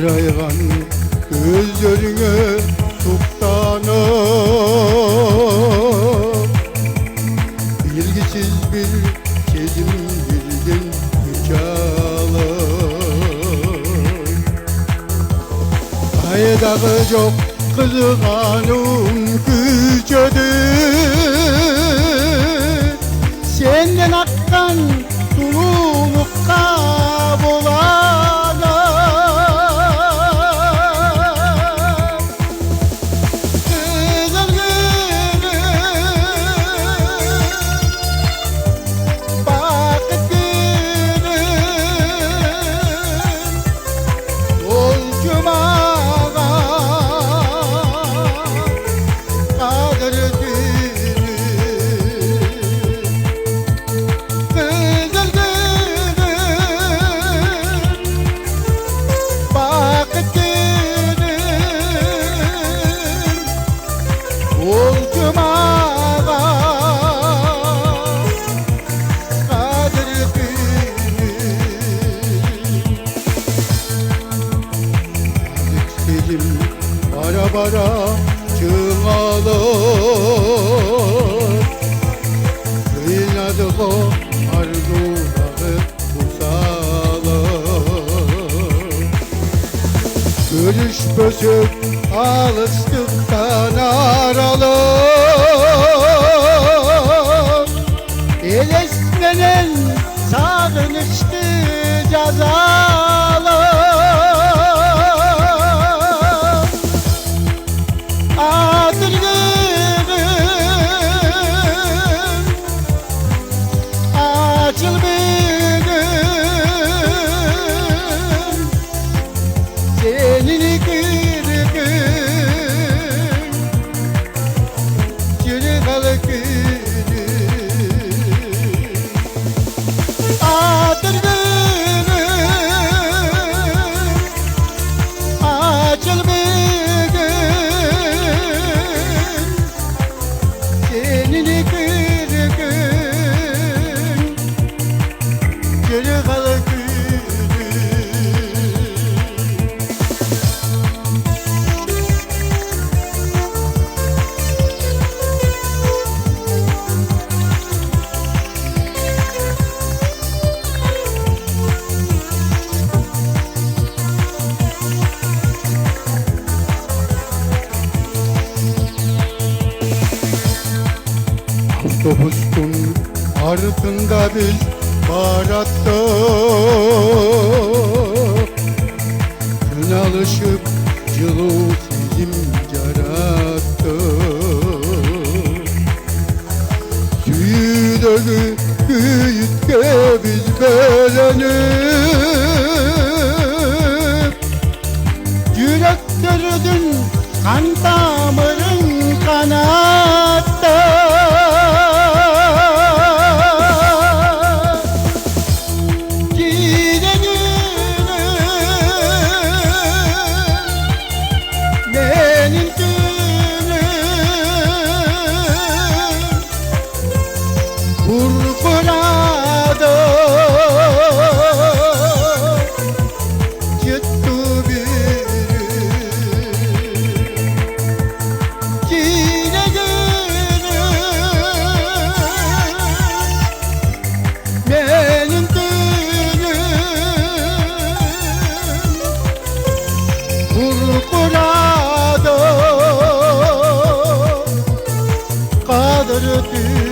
karaygan gözlerine tuktanıp bilgisiz bir sezim birden çalır. Aydağı çok kızganım gücedir, senden akkan sululukka bolanır. Güzel günüm, vakit günüm, ol cumağa kadir günüm. Güzel günüm, vakit günüm, ol cumağa kadir günüm. Gecim bara bara çığalır, kıynadı o arzuları usalır. Görüş bözük alıştıktan aralık, elesmenen sağınıştı cazalı. Adır günüm, açıl bir gün, senin kırgın çırgalı günüm. Adır günüm, açıl bir gün, senin kırgın çırgalı günüm. Otobüsün arkında biz barattık, gün alışıp yılı sizim yarattık. Süydögü büyütke biz belenip, yüreklerin kan damarın kanattı. Kurkuradı çıktı bir yine günüm, benim günüm kurkuradı kadir günüm.